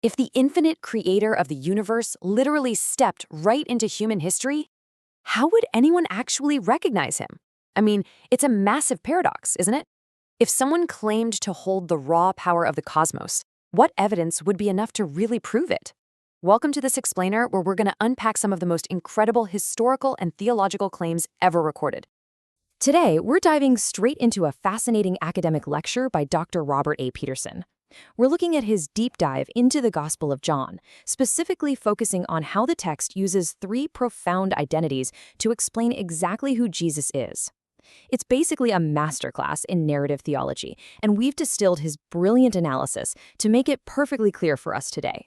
If the infinite creator of the universe literally stepped right into human history, how would anyone actually recognize him? I mean, it's a massive paradox, isn't it? If someone claimed to hold the raw power of the cosmos, what evidence would be enough to really prove it? Welcome to this explainer where we're going to unpack some of the most incredible historical and theological claims ever recorded. Today, we're diving straight into a fascinating academic lecture by Dr. Robert A. Peterson. We're looking at his deep dive into the Gospel of John, specifically focusing on how the text uses three profound identities to explain exactly who Jesus is. It's basically a masterclass in narrative theology, and we've distilled his brilliant analysis to make it perfectly clear for us today.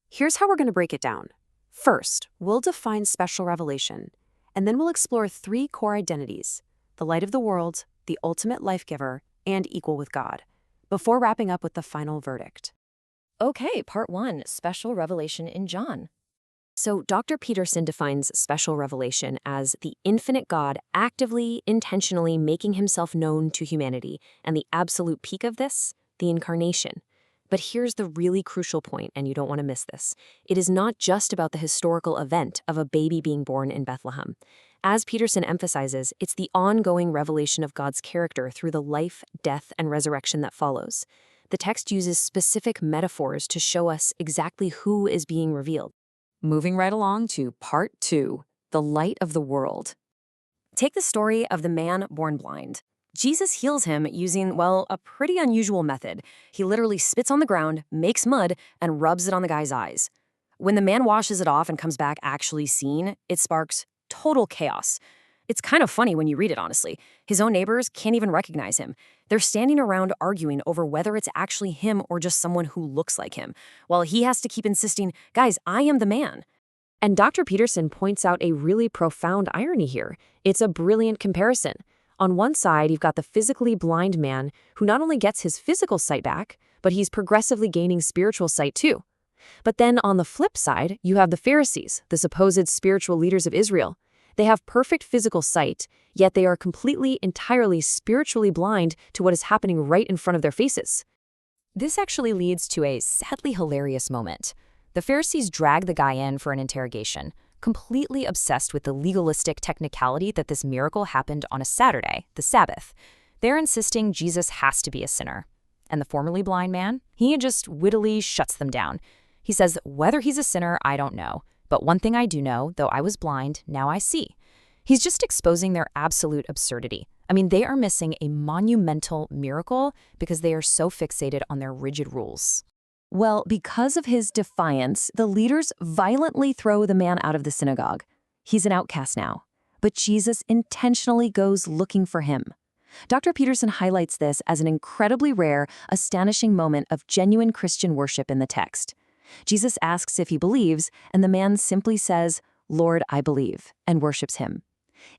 Here's how we're going to break it down. First, we'll define special revelation, and then we'll explore three core identities: the light of the world, the ultimate life giver, and equal with God, before wrapping up with the final verdict. Okay, part one, special revelation in John. So Dr. Peterson defines special revelation as the infinite God actively, intentionally making himself known to humanity, and the absolute peak of this, the Incarnation. But here's the really crucial point, and you don't want to miss this. It is not just about the historical event of a baby being born in Bethlehem. As Peterson emphasizes, it's the ongoing revelation of God's character through the life, death, and resurrection that follows. The text uses specific metaphors to show us exactly who is being revealed. Moving right along to part two, the light of the world. Take the story of the man born blind. Jesus heals him using, well, a pretty unusual method. He literally spits on the ground, makes mud, and rubs it on the guy's eyes. When the man washes it off and comes back actually seen, it sparks total chaos. It's kind of funny when you read it, honestly. His own neighbors can't even recognize him. They're standing around arguing over whether it's actually him or just someone who looks like him, while he has to keep insisting, guys, I am the man. And Dr. Peterson points out a really profound irony here. It's a brilliant comparison. On one side, you've got the physically blind man who not only gets his physical sight back, but he's progressively gaining spiritual sight too. But then on the flip side, you have the Pharisees, the supposed spiritual leaders of Israel. They have perfect physical sight, yet they are completely, entirely spiritually blind to what is happening right in front of their faces. This actually leads to a sadly hilarious moment. The Pharisees drag the guy in for an interrogation, completely obsessed with the legalistic technicality that this miracle happened on a Saturday, the Sabbath. They're insisting Jesus has to be a sinner. And the formerly blind man, he just wittily shuts them down. He says, whether he's a sinner, I don't know. But one thing I do know, though I was blind, now I see. He's just exposing their absolute absurdity. I mean, they are missing a monumental miracle because they are so fixated on their rigid rules. Well, because of his defiance, the leaders violently throw the man out of the synagogue. He's an outcast now, but Jesus intentionally goes looking for him. Dr. Peterson highlights this as an incredibly rare, astonishing moment of genuine Christian worship in the text. Jesus asks if he believes, and the man simply says, "Lord, I believe," and worships him.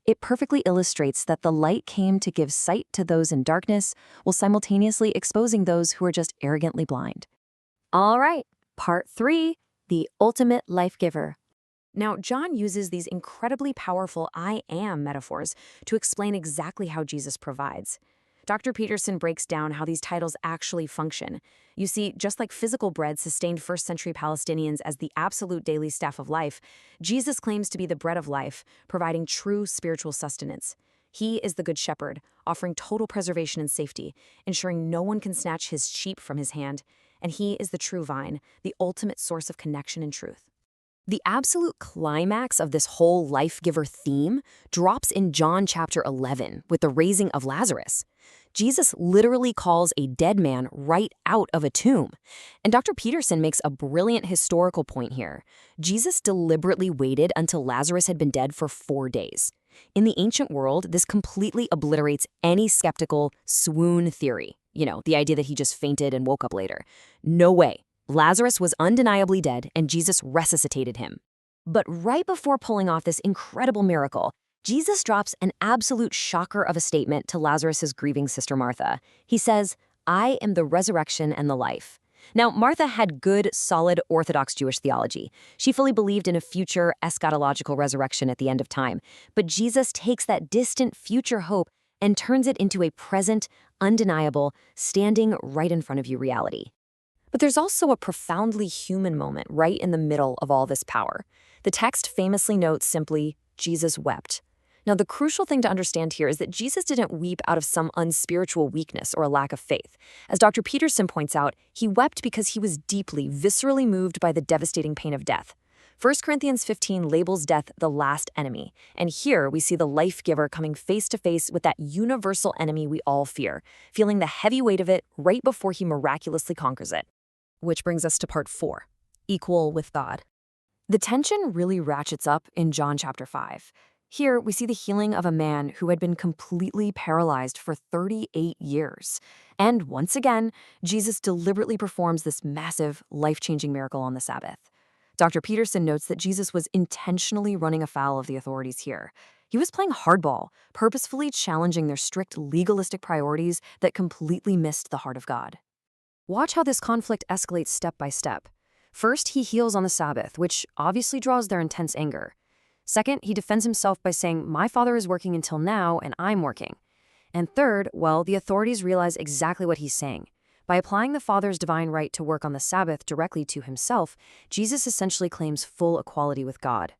It perfectly illustrates that the light came to give sight to those in darkness, while simultaneously exposing those who are just arrogantly blind. All right, part three, the ultimate life giver. Now, John uses these incredibly powerful I am metaphors to explain exactly how Jesus provides. Dr. Peterson breaks down how these titles actually function. You see, just like physical bread sustained first-century Palestinians as the absolute daily staff of life, Jesus claims to be the bread of life, providing true spiritual sustenance. He is the Good Shepherd, offering total preservation and safety, ensuring no one can snatch his sheep from his hand. And he is the true vine, the ultimate source of connection and truth. The absolute climax of this whole life-giver theme drops in John chapter 11 with the raising of Lazarus. Jesus literally calls a dead man right out of a tomb. And Dr. Peterson makes a brilliant historical point here. Jesus deliberately waited until Lazarus had been dead for 4 days. In the ancient world, this completely obliterates any skeptical swoon theory. You know, the idea that he just fainted and woke up later. No way. Lazarus was undeniably dead, and Jesus resuscitated him. But right before pulling off this incredible miracle, Jesus drops an absolute shocker of a statement to Lazarus' grieving sister Martha. He says, "I am the resurrection and the life." Now, Martha had good, solid, Orthodox Jewish theology. She fully believed in a future eschatological resurrection at the end of time. But Jesus takes that distant future hope and turns it into a present, undeniable, standing right in front of you reality. But there's also a profoundly human moment right in the middle of all this power. The text famously notes simply, Jesus wept. Now, the crucial thing to understand here is that Jesus didn't weep out of some unspiritual weakness or a lack of faith. As Dr. Peterson points out, he wept because he was deeply, viscerally moved by the devastating pain of death. 1 Corinthians 15 labels death the last enemy, and here we see the life giver coming face to face with that universal enemy we all fear, feeling the heavy weight of it right before he miraculously conquers it. Which brings us to part 4, equal with God. The tension really ratchets up in John chapter 5. Here, we see the healing of a man who had been completely paralyzed for 38 years. And once again, Jesus deliberately performs this massive, life-changing miracle on the Sabbath. Dr. Peterson notes that Jesus was intentionally running afoul of the authorities here. He was playing hardball, purposefully challenging their strict legalistic priorities that completely missed the heart of God. Watch how this conflict escalates step by step. First, he heals on the Sabbath, which obviously draws their intense anger. Second, he defends himself by saying, "My Father is working until now, and I'm working." And third, well, the authorities realize exactly what he's saying. By applying the Father's divine right to work on the Sabbath directly to himself, Jesus essentially claims full equality with God.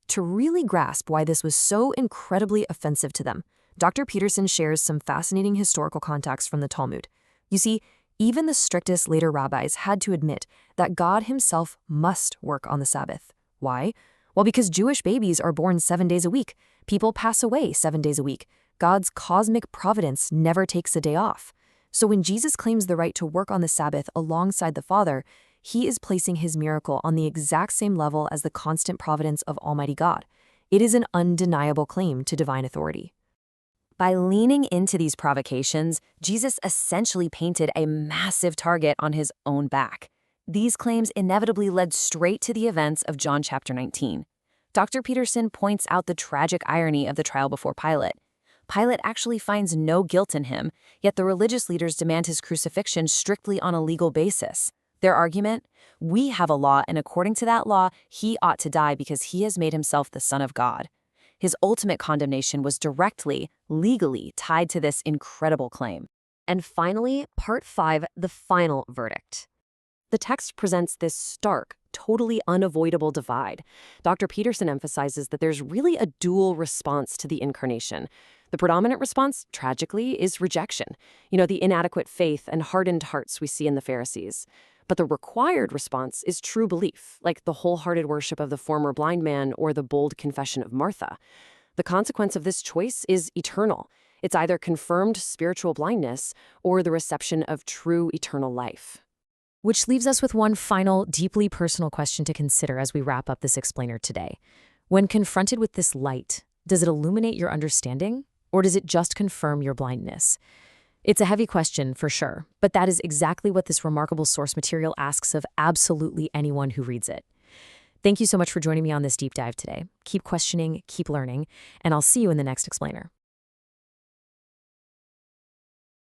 To really grasp why this was so incredibly offensive to them, Dr. Peterson shares some fascinating historical context from the Talmud. You see, even the strictest later rabbis had to admit that God himself must work on the Sabbath. Why? Well, because Jewish babies are born 7 days a week. People pass away 7 days a week. God's cosmic providence never takes a day off. So when Jesus claims the right to work on the Sabbath alongside the Father, he is placing his miracle on the exact same level as the constant providence of Almighty God. It is an undeniable claim to divine authority. By leaning into these provocations, Jesus essentially painted a massive target on his own back. These claims inevitably led straight to the events of John chapter 19. Dr. Peterson points out the tragic irony of the trial before Pilate. Pilate actually finds no guilt in him, yet the religious leaders demand his crucifixion strictly on a legal basis. Their argument? We have a law, and according to that law, he ought to die because he has made himself the Son of God. His ultimate condemnation was directly, legally tied to this incredible claim. And finally, part 5, the final verdict. The text presents this stark, totally unavoidable divide. Dr. Peterson emphasizes that there's really a dual response to the Incarnation. The predominant response, tragically, is rejection. The inadequate faith and hardened hearts we see in the Pharisees. But the required response is true belief, like the wholehearted worship of the former blind man or the bold confession of Martha. The consequence of this choice is eternal. It's either confirmed spiritual blindness or the reception of true eternal life. Which leaves us with one final, deeply personal question to consider as we wrap up this explainer today. When confronted with this light, does it illuminate your understanding, or does it just confirm your blindness? It's a heavy question, for sure, but that is exactly what this remarkable source material asks of absolutely anyone who reads it. Thank you so much for joining me on this deep dive today. Keep questioning, keep learning, and I'll see you in the next explainer.